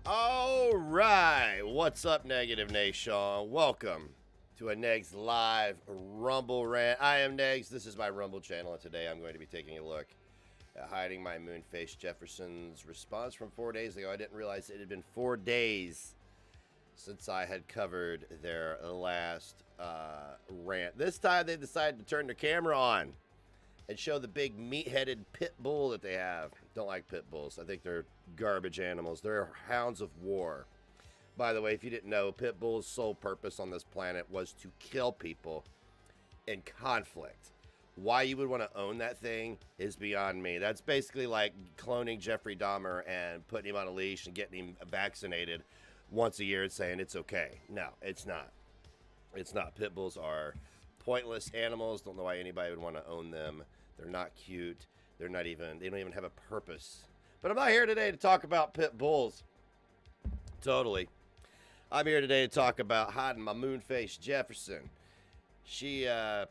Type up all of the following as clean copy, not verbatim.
All right, what's up, Negative Nation? Welcome to a Negs Live Rumble Rant. I am Negs. This is my Rumble channel, and today I'm going to be taking a look at hiding my Moonface Jefferson's response from 4 days ago. I didn't realize it had been 4 days since I had covered their last rant. This time they decided to turn their camera on and show the big meat-headed pit bull that they have. Don't like pit bulls. I think they're garbage animals. They're hounds of war. By the way, if you didn't know, pit bulls' sole purpose on this planet was to kill people in conflict. Why you would want to own that thing is beyond me. That's basically like cloning Jeffrey Dahmer and putting him on a leash and getting him vaccinated once a year and saying it's okay. No, it's not. It's not. Pit bulls are pointless animals. Don't know why anybody would want to own them. They're not cute. They don't even have a purpose. But I'm not here today to talk about pit bulls. Totally. I'm here today to talk about hiding my Moonface Jefferson. She had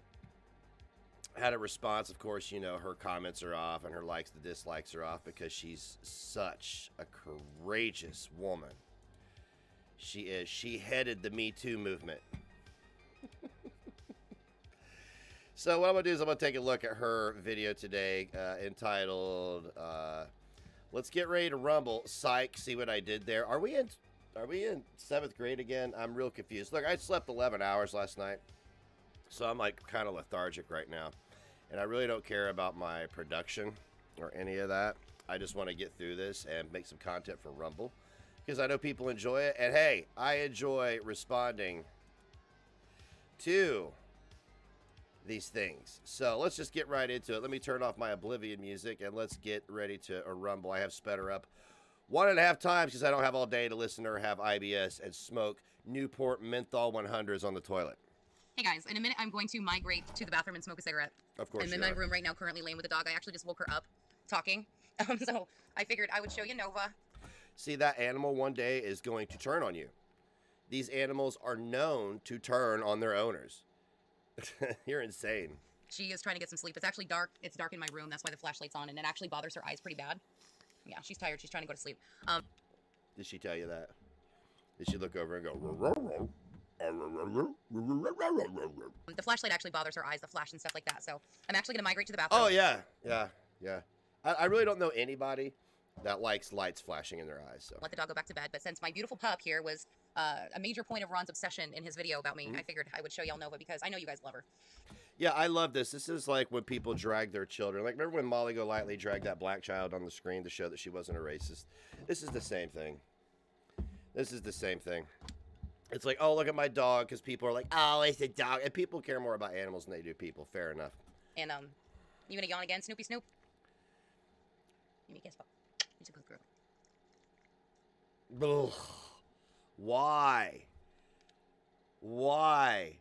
a response. Of course, you know, her comments are off and her likes and dislikes are off because she's such a courageous woman. She is. She headed the Me Too movement. So what I'm going to do is I'm going to take a look at her video today entitled, Let's Get Ready to Rumble. Psych, see what I did there. Are we in 7th grade again? I'm real confused. Look, I slept 11 hours last night, so I'm like kind of lethargic right now. And I really don't care about my production or any of that. I just want to get through this and make some content for Rumble because I know people enjoy it. And hey, I enjoy responding to these things. So let's just get right into it. Let me turn off my Oblivion music and let's get ready to rumble. I have sped her up 1.5 times because I don't have all day to listen or have IBS and smoke Newport Menthol 100s on the toilet. Hey guys, in a minute I'm going to migrate to the bathroom and smoke a cigarette. Of course. I'm in my room right now, currently laying with the dog. I actually just woke her up talking. So I figured I would show you Nova. See, that animal one day is going to turn on you. These animals are known to turn on their owners. You're insane. She is trying to get some sleep. It's actually dark. It's dark in my room. That's why the flashlight's on, and it actually bothers her eyes pretty bad. Yeah, she's tired. She's trying to go to sleep. Did she tell you that? Did she look over and go? The flashlight actually bothers her eyes, the flash and stuff like that. So I'm actually going to migrate to the bathroom. Oh, yeah. I really don't know anybody that likes lights flashing in their eyes. So let the dog go back to bed. But since my beautiful pup here was a major point of Ron's obsession in his video about me, I figured I would show y'all Nova because I know you guys love her. Yeah, I love this. This is like when people drag their children. Like, remember when Molly Golightly dragged that black child on the screen to show that she wasn't a racist? This is the same thing. This is the same thing. It's like, oh, look at my dog, because people are like, oh, it's a dog. And people care more about animals than they do people. Fair enough. And, you gonna yawn again, Snoopy Snoop? Give me a kiss, Pop. He's a good girl. Ugh. Why? Why?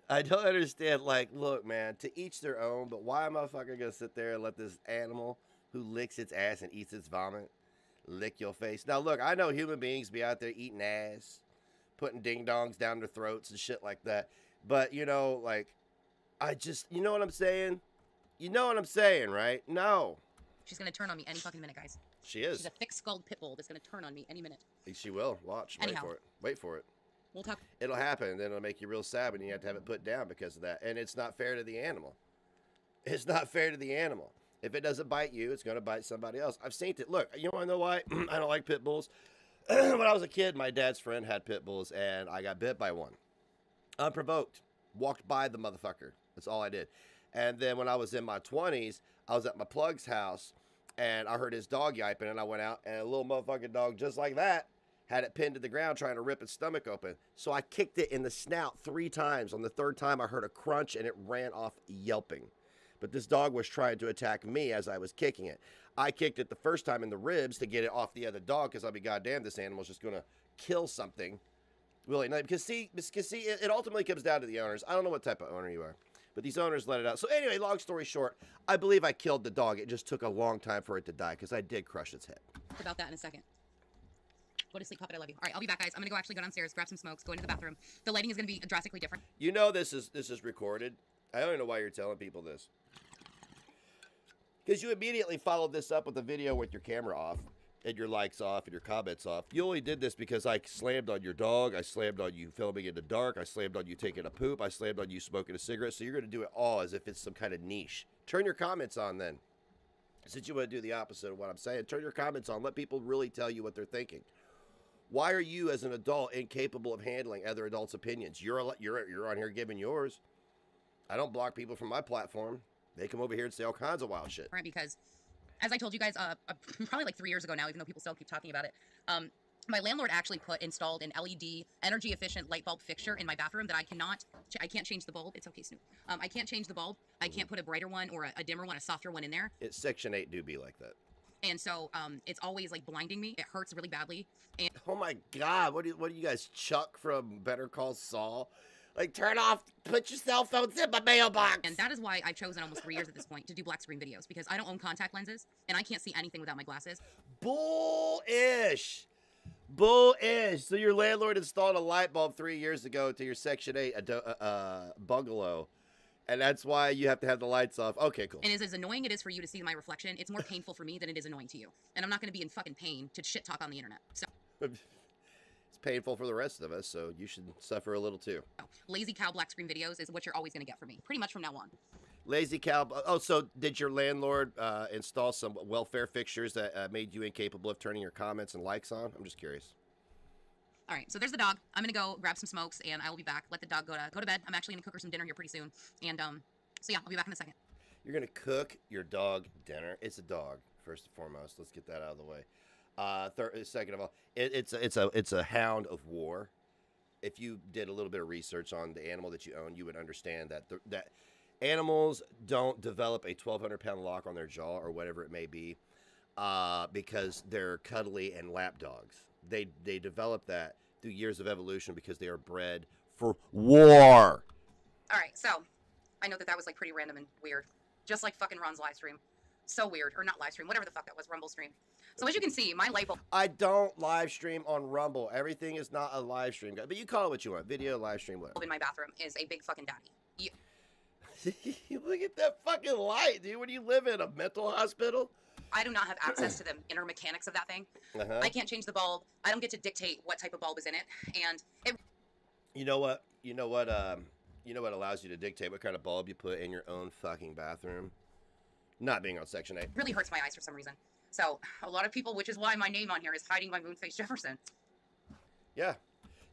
I don't understand. Like, look, man, to each their own, but why am I fucking gonna sit there and let this animal who licks its ass and eats its vomit lick your face? Now, look, I know human beings be out there eating ass, putting ding-dongs down their throats and shit like that. But, you know, like, I just, you know what I'm saying? You know what I'm saying, right? No. She's going to turn on me any fucking minute, guys. She is. She's a thick-skulled pit bull that's going to turn on me any minute. She will. Watch. Anyhow. Wait for it. Wait for it. We'll talk. It'll happen, and then it'll make you real sad when you have to have it put down because of that. And it's not fair to the animal. It's not fair to the animal. If it doesn't bite you, it's going to bite somebody else. I've seen it. Look, you want to know why I don't like pit bulls? When I was a kid, my dad's friend had pit bulls, and I got bit by one. Unprovoked. Walked by the motherfucker. That's all I did. And then when I was in my 20s, I was at my plug's house, and I heard his dog yiping, and I went out, and a little motherfucking dog just like that had it pinned to the ground trying to rip its stomach open. So I kicked it in the snout 3 times. On the 3rd time, I heard a crunch, and it ran off yelping. But this dog was trying to attack me as I was kicking it. I kicked it the first time in the ribs to get it off the other dog because I'll be goddamn, this animal's just going to kill something. Really, because see, it ultimately comes down to the owners. I don't know what type of owner you are, but these owners let it out. So anyway, long story short, I believe I killed the dog. It just took a long time for it to die because I did crush its head. About that in a second. Go to sleep, Puppet. I love you. All right, I'll be back, guys. I'm going to actually go downstairs, grab some smokes, go into the bathroom. The lighting is going to be drastically different. You know this is recorded. I don't know why you're telling people this. Because you immediately followed this up with a video with your camera off. and your likes off and your comments off. You only did this because I slammed on your dog. I slammed on you filming in the dark. I slammed on you taking a poop. I slammed on you smoking a cigarette. So you're going to do it all as if it's some kind of niche. Turn your comments on then. Since you want to do the opposite of what I'm saying, turn your comments on. Let people really tell you what they're thinking. Why are you, as an adult, incapable of handling other adults' opinions? You're on here giving yours. I don't block people from my platform. They come over here and say all kinds of wild shit. Right, because as I told you guys, probably like 3 years ago now, even though people still keep talking about it, my landlord actually installed an LED energy efficient light bulb fixture in my bathroom that I can't change the bulb. It's okay, Snoop. I can't change the bulb. I can't put a brighter one or a dimmer one, a softer one in there. It's Section 8 do be like that. And so it's always like blinding me. It hurts really badly. And oh my God, what do you guys, Chuck from Better Call Saul? Like, turn off, put your cell phones in my mailbox. And that is why I've chosen almost 3 years at this point to do black screen videos, because I don't own contact lenses and I can't see anything without my glasses. Bullish. Bullish. So your landlord installed a light bulb 3 years ago to your Section 8 bungalow, and that's why you have to have the lights off. Okay, cool. And as annoying it is for you to see my reflection, it's more painful for me than it is annoying to you. And I'm not going to be in fucking pain to shit talk on the internet. So it's painful for the rest of us, so you should suffer a little too. Lazy cow black screen videos is what you're always going to get from me, pretty much from now on. Lazy cow. Oh, so did your landlord install some welfare fixtures that made you incapable of turning your comments and likes on? I'm just curious. All right, so there's the dog. I'm gonna go grab some smokes, and I will be back. Let the dog go to bed. I'm actually gonna cook her some dinner here pretty soon, and so yeah, I'll be back in a second. You're gonna cook your dog dinner. It's a dog, first and foremost. Let's get that out of the way. Second of all, it's a hound of war. If you did a little bit of research on the animal that you own, you would understand that that animals don't develop a 1,200-pound lock on their jaw or whatever it may be because they're cuddly and lap dogs. They develop that through years of evolution because they are bred for war. All right, so I know that was like pretty random and weird, just like fucking Ron's live stream. So weird, or not live stream, whatever the fuck that was, Rumble stream. So as you can see, my light bulb. I don't live stream on Rumble. Everything is not a live stream, but you call it what you want. Video, live stream, whatever. In my bathroom is a big fucking daddy. Look at that fucking light, dude. When you live in a mental hospital. I do not have access to the inner mechanics of that thing. I can't change the bulb. I don't get to dictate what type of bulb is in it. And it. You know what allows you to dictate what kind of bulb you put in your own fucking bathroom? Not being on Section 8. Really hurts my eyes for some reason. So a lot of people, which is why my name on here is hiding my Moonface Jefferson. Yeah.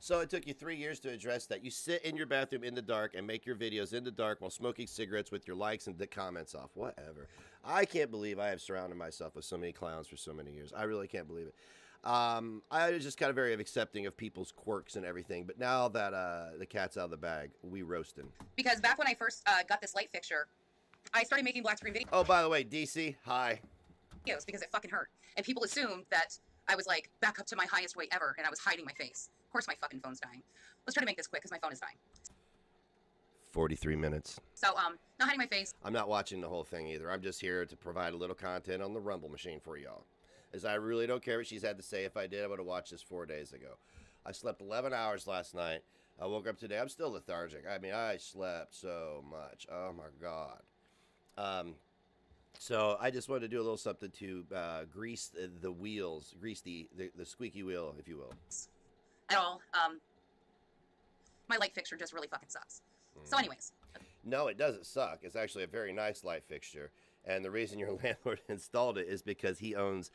So it took you 3 years to address that. You sit in your bathroom in the dark and make your videos in the dark while smoking cigarettes with your likes and the comments off. Whatever. I can't believe I have surrounded myself with so many clowns for so many years. I really can't believe it. I was just kind of very accepting of people's quirks and everything. But now that the cat's out of the bag, we roasting. Because back when I first got this light fixture, I started making black screen videos. Oh, by the way, DC, hi. Because it fucking hurt. And people assumed that I was like back up to my highest weight ever and I was hiding my face. Of course my fucking phone's dying. Let's try to make this quick because my phone is dying. 43 minutes. So, not hiding my face. I'm not watching the whole thing either. I'm just here to provide a little content on the Rumble machine for y'all. As I really don't care what she's had to say. If I did, I would have watched this 4 days ago. I slept 11 hours last night. I woke up today. I'm still lethargic. I mean, I slept so much. Oh, my God. So I just wanted to do a little something to grease the wheels, grease the squeaky wheel, if you will. At all. My light fixture just really fucking sucks. So anyways. No, it doesn't suck. It's actually a very nice light fixture. And the reason your landlord installed it is because he owns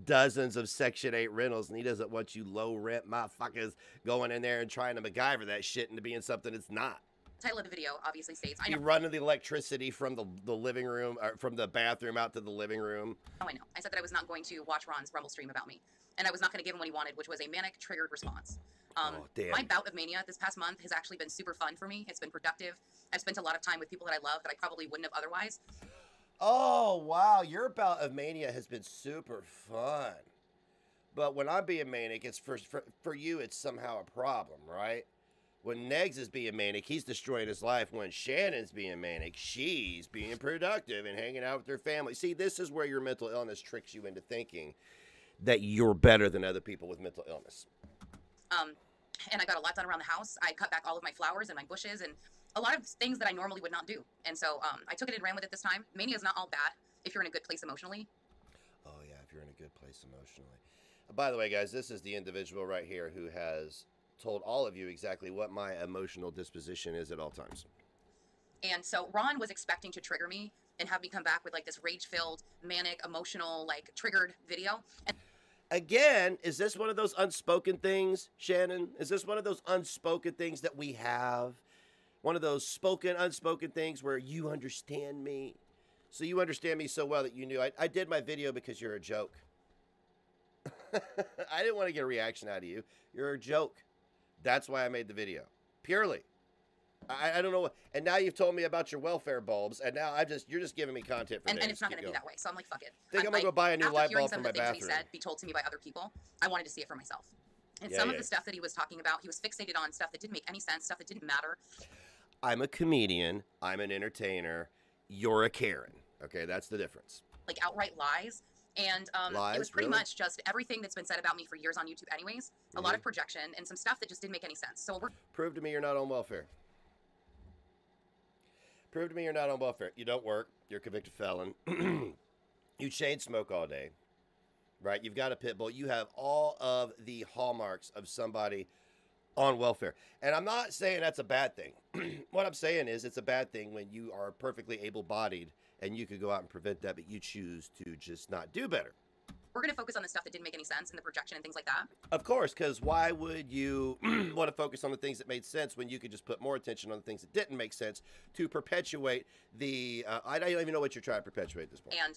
dozens of Section 8 rentals, and he doesn't want you low-rent motherfuckers going in there and trying to MacGyver that shit into being something it's not. Title of the video obviously states you running the electricity from the living room, or from the bathroom out to the living room. Oh, I know. I said that I was not going to watch Ron's Rumble stream about me, and I was not going to give him what he wanted, which was a manic triggered response. My bout of mania this past month has actually been super fun for me. It's been productive. I've spent a lot of time with people that I love that I probably wouldn't have otherwise. Oh, wow. Your bout of mania has been super fun. But when I'm being manic, it's for you, it's somehow a problem, right? When Negs is being manic, he's destroying his life. When Shannon's being manic, she's being productive and hanging out with her family. See, this is where your mental illness tricks you into thinking that you're better than other people with mental illness. And I got a lot done around the house. I cut back all of my flowers and my bushes and a lot of things that I normally would not do. And so I took it and ran with it this time. Mania is not all bad if you're in a good place emotionally. Oh, yeah, if you're in a good place place emotionally. By the way, guys, this is the individual right here who has told all of you exactly what my emotional disposition is at all times. And so Ron was expecting to trigger me and have me come back with like this rage-filled, manic, emotional, like triggered video. And again, is this one of those unspoken things, Shannon? Is this one of those unspoken things that we have? One of those spoken, unspoken things where you understand me. So you understand me so well that you knew I did my video because you're a joke. I didn't want to get a reaction out of you. You're a joke. That's why I made the video. Purely. I don't know what, and now you've told me about your welfare bulbs, and now you're just giving me content for and days. it's not going to be that way. So I'm like, fuck it. I'm gonna go buy a new light bulb for my bathroom. After hearing some of the things he said be told to me by other people, I wanted to see it for myself. And yeah, some of the stuff that he was talking about, he was fixated on stuff that didn't make any sense, stuff that didn't matter. I'm a comedian. I'm an entertainer. You're a Karen. Okay, that's the difference. Like outright lies. And lies, it was pretty really? much just everything that's been said about me for years on YouTube anyways. A lot of projection and some stuff that just didn't make any sense. So prove to me you're not on welfare. Prove to me you're not on welfare. You don't work. You're a convicted felon. You chain smoke all day. Right? You've got a pit bull. You have all of the hallmarks of somebody on welfare. And I'm not saying that's a bad thing. What I'm saying is it's a bad thing when you are perfectly able-bodied and you could go out and prevent that, but you choose to just not do better. We're going to focus on the stuff that didn't make any sense and the projection and things like that. Of course, because why would you want to focus on the things that made sense when you could just put more attention on the things that didn't make sense to perpetuate the, I don't even know what you're trying to perpetuate at this point. And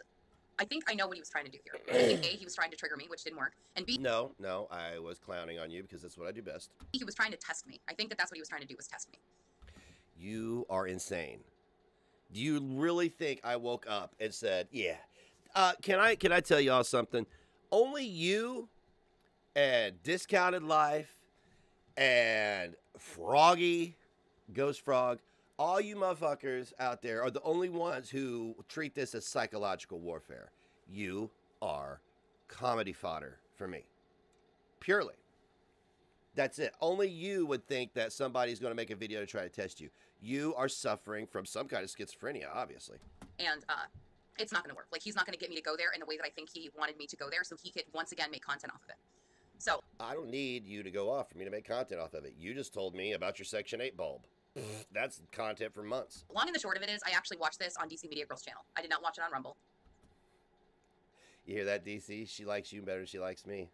I think I know what he was trying to do here. I think A, he was trying to trigger me, which didn't work. And B, no, I was clowning on you because that's what I do best. He was trying to test me. I think that's what he was trying to do, was test me. You are insane. Do you really think I woke up and said, yeah, can I tell y'all something? Only you and Discounted Life and Froggy, Ghost Frog, all you motherfuckers out there are the only ones who treat this as psychological warfare. You are comedy fodder for me. Purely. That's it. Only you would think that somebody's going to make a video to try to test you. You are suffering from some kind of schizophrenia, obviously. And it's not going to work. Like, he's not going to get me to go there in the way that I think he wanted me to go there so he could once again make content off of it. So I don't need you to go off for me to make content off of it. You just told me about your Section 8 bulb. That's content for months. Long and the short of it is, I actually watched this on DC Media Girls channel. I did not watch it on Rumble. You hear that, DC? She likes you better than she likes me.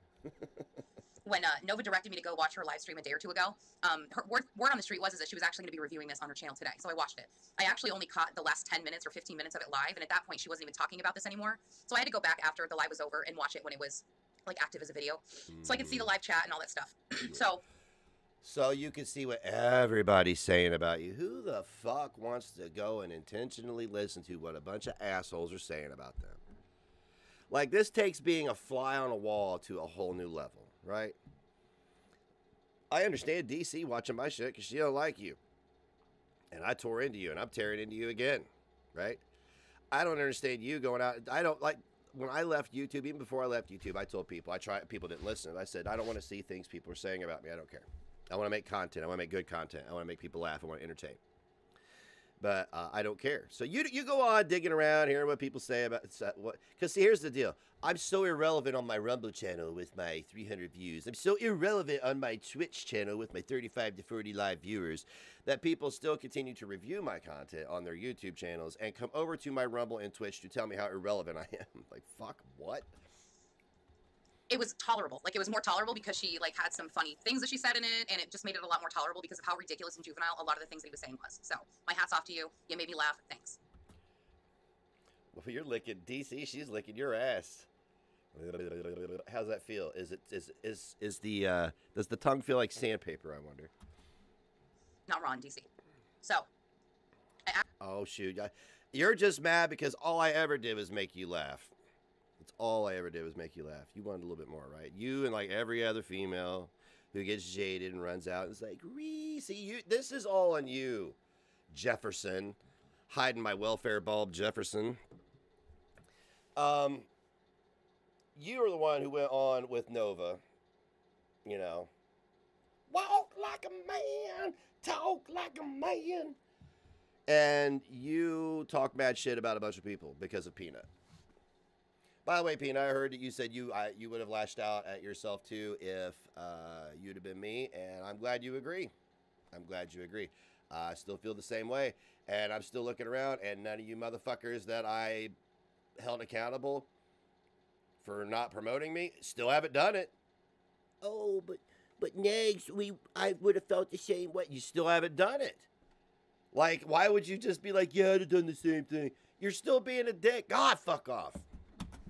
When Nova directed me to go watch her live stream a day or two ago, her word on the street was that she was actually going to be reviewing this on her channel today. So I watched it. I actually only caught the last 10 minutes or 15 minutes of it live, and at that point she wasn't even talking about this anymore. So I had to go back after the live was over and watch it when it was like active as a video, so I could see the live chat and all that stuff. So you can see what everybody's saying about you. Who the fuck wants to go and intentionally listen to what a bunch of assholes are saying about them? Like, this takes being a fly on a wall to a whole new level, right? I understand DC watching my shit because she don't like you. And I tore into you, and I'm tearing into you again, right? I don't understand you going out. I don't like, when I left YouTube, even before I left YouTube, I told people, people didn't listen. I said, I don't want to see things people are saying about me. I don't care. I want to make content. I want to make good content. I want to make people laugh. I want to entertain. But I don't care. So you go on digging around, hearing what people say about what. Because see, here's the deal. I'm so irrelevant on my Rumble channel with my 300 views. I'm so irrelevant on my Twitch channel with my 35 to 40 live viewers that people still continue to review my content on their YouTube channels and come over to my Rumble and Twitch to tell me how irrelevant I am. Like, fuck, what? It was tolerable. Like, it was more tolerable because she, like, had some funny things that she said in it, and it just made it a lot more tolerable because of how ridiculous and juvenile a lot of the things that he was saying was. So, my hat's off to you. You made me laugh. Thanks. Well, you're licking DC. She's licking your ass. How's that feel? Does the tongue feel like sandpaper, I wonder? Not raw in DC. So. Oh, shoot. You're just mad because all I ever did was make you laugh. That's all I ever did was make you laugh. You wanted a little bit more, right? You and like every other female who gets jaded and runs out and is like, Reese, this is all on you, Jefferson. Hiding my welfare bulb, Jefferson. You were the one who went on with Nova, you know. Walk like a man, talk like a man. And you talk mad shit about a bunch of people because of Peanut. By the way, Pete, I heard that you said you would have lashed out at yourself too if you'd have been me, and I'm glad you agree. I'm glad you agree. I still feel the same way, and I'm still looking around, and none of you motherfuckers that I held accountable for not promoting me still haven't done it. Oh, but Negs, I would have felt the same way. You still haven't done it. Like, why would you just be like, yeah, I'd have done the same thing? You're still being a dick. God, fuck off.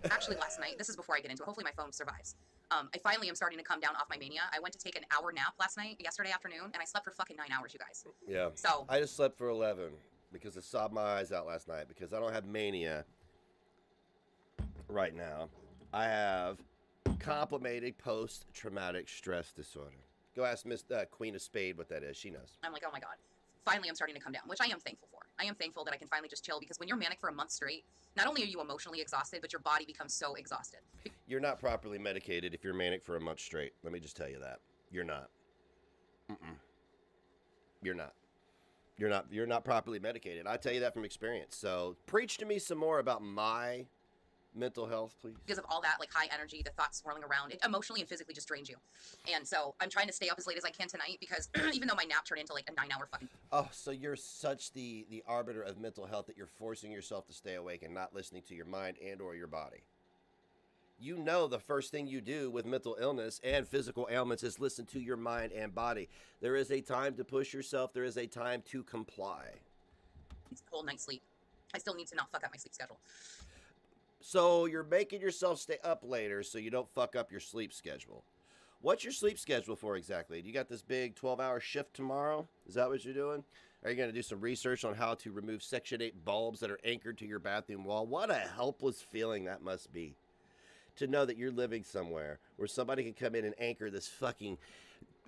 Actually, last night, this is before I get into it. Hopefully my phone survives. I finally am starting to come down off my mania. I went to take an hour nap yesterday afternoon, and I slept for fucking 9 hours, you guys. Yeah. So I just slept for 11 because I sobbed my eyes out last night because I don't have mania right now. I have complicated post-traumatic stress disorder. Go ask Miss Queen of Spade what that is. She knows. I'm like, oh my God. Finally, I'm starting to come down, which I am thankful for. I am thankful that I can finally just chill, because when you're manic for a month straight, not only are you emotionally exhausted, but your body becomes so exhausted. You're not properly medicated if you're manic for a month straight. Let me just tell you that. You're not. You're not. You're not properly medicated. I tell you that from experience. So preach to me some more about my mental health, please. Because of all that, like, high energy, the thoughts swirling around, it emotionally and physically just drains you. And so I'm trying to stay up as late as I can tonight, because even though my nap turned into like a 9-hour fucking... Oh, so you're such the arbiter of mental health that you're forcing yourself to stay awake and not listening to your mind and or your body. You know the first thing you do with mental illness and physical ailments is listen to your mind and body. There is a time to push yourself. There is a time to comply. It's whole night sleep. I still need to not fuck up my sleep schedule. So you're making yourself stay up later so you don't fuck up your sleep schedule. What's your sleep schedule for exactly? Do you got this big 12-hour shift tomorrow? Is that what you're doing? Are you going to do some research on how to remove Section 8 bulbs that are anchored to your bathroom wall? What a helpless feeling that must be. To know that you're living somewhere where somebody can come in and anchor this fucking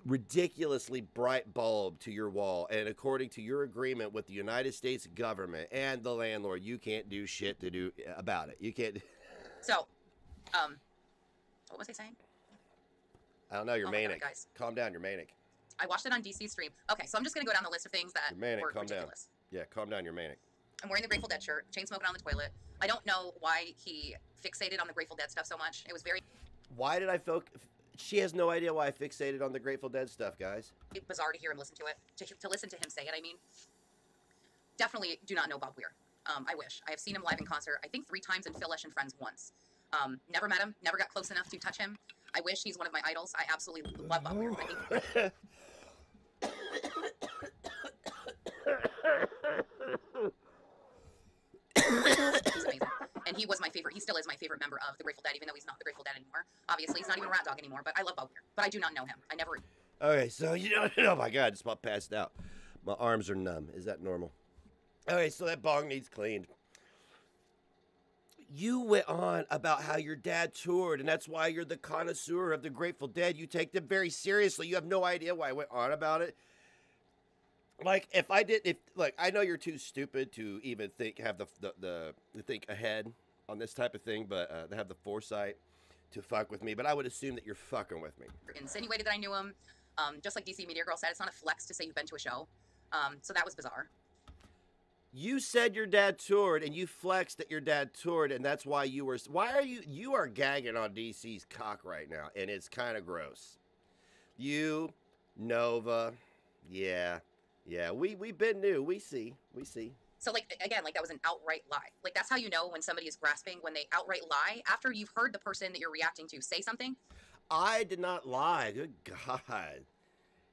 ridiculously bright bulb to your wall, and according to your agreement with the United States government and the landlord, you can't do shit to do about it. You can't. So, what was I saying? I don't know. You're manic. God, guys. Calm down. You're manic. I watched it on DC stream. Okay, so I'm just gonna go down the list of things that You're manic. were Calm ridiculous. down. Yeah, calm down. You're manic. I'm wearing the Grateful Dead shirt, chain smoking on the toilet. I don't know why he fixated on the Grateful Dead stuff so much. It was very... Why did I focus? She has no idea why I fixated on the Grateful Dead stuff, guys. bizarre to hear him listen to it. To listen to him say it, I mean. Definitely do not know Bob Weir. I wish. I have seen him live in concert, I think 3 times, and Phil Lesh and Friends once. Never met him, never got close enough to touch him. I wish. He's one of my idols. I absolutely love Bob Weir. I think... He's amazing. And he was my favorite. He still is my favorite member of the Grateful Dead, even though he's not the Grateful Dead anymore. Obviously, he's not even a Rat Dog anymore, but I love Bob Weir. But I do not know him. I never... Okay, so you know, oh my God, just about passed out. My arms are numb. Is that normal? Okay, so that bong needs cleaned. You went on about how your dad toured, and that's why you're the connoisseur of the Grateful Dead. You take them very seriously. You have no idea why I went on about it. Like, I know you're too stupid to even have the think ahead on this type of thing, but to have the foresight to fuck with me. But I would assume that you're fucking with me. Insinuated that I knew him. Just like DC Media Girl said, it's not a flex to say you've been to a show. So that was bizarre. You said your dad toured, and you flexed that your dad toured, and that's why you were... You are gagging on DC's cock right now, and it's kind of gross. You, Nova, yeah, we've been new. We see. So, like, again, like, that was an outright lie. Like, that's how you know when somebody is grasping, when they outright lie after you've heard the person that you're reacting to say something. I did not lie. Good God.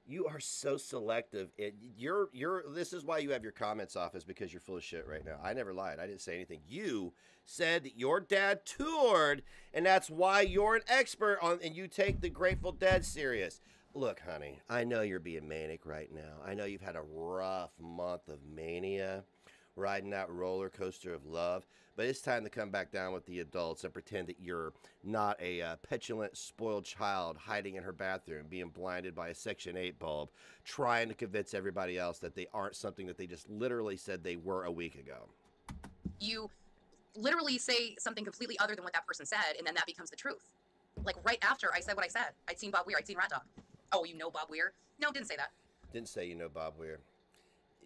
You are so selective. This is why you have your comments off, is because you're full of shit right now. I never lied. I didn't say anything. You said that your dad toured, and that's why you're an expert on, and you take the Grateful Dead serious. Look, honey, I know you're being manic right now. I know you've had a rough month of mania, riding that roller coaster of love, but it's time to come back down with the adults and pretend that you're not a petulant, spoiled child hiding in her bathroom, being blinded by a Section 8 bulb, trying to convince everybody else that they aren't something that they just literally said they were a week ago. You literally say something completely other than what that person said, and then that becomes the truth. Like, right after I said what I said. I'd seen Bob Weir. I'd seen Rat Dog. Oh, you know Bob Weir? No, didn't say that. Didn't say you know Bob Weir.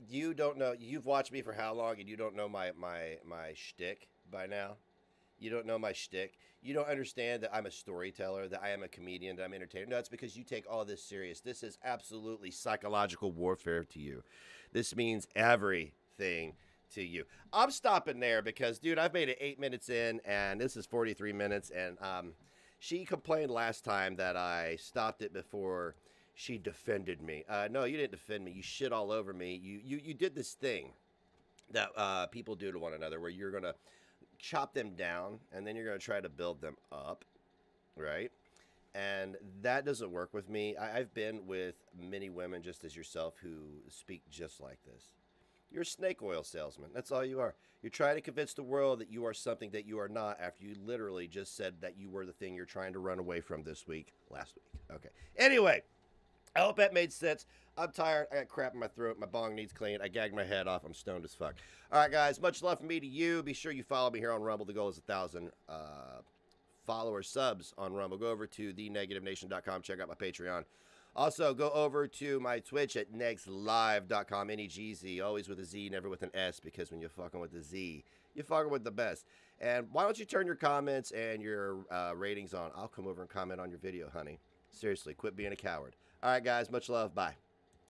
You don't know. You've watched me for how long, and you don't know my shtick by now? You don't know my shtick. You don't understand that I'm a storyteller, that I am a comedian, that I'm an entertainer. No, it's because you take all this serious. This is absolutely psychological warfare to you. This means everything to you. I'm stopping there because, dude, I've made it 8 minutes in, and this is 43 minutes, and she complained last time that I stopped it before she defended me. No, you didn't defend me. You shit all over me. You did this thing that people do to one another where you're going to chop them down and then you're going to try to build them up, right? And that doesn't work with me. I've been with many women just as yourself who speak just like this. You're a snake oil salesman. That's all you are. You're trying to convince the world that you are something that you are not after you literally just said that you were the thing you're trying to run away from last week. Okay. Anyway, I hope that made sense. I'm tired. I got crap in my throat. My bong needs clean. I gagged my head off. I'm stoned as fuck. All right, guys. Much love from me to you. Be sure you follow me here on Rumble. The goal is 1,000 followers, subs on Rumble. Go over to thenegativenation.com. Check out my Patreon. Also, go over to my Twitch at negslive.com. N-E-G-Z. Always with a Z, never with an S, because when you're fucking with a Z, you're fucking with the best. And why don't you turn your comments and your ratings on? I'll come over and comment on your video, honey. Seriously, quit being a coward. All right, guys. Much love. Bye.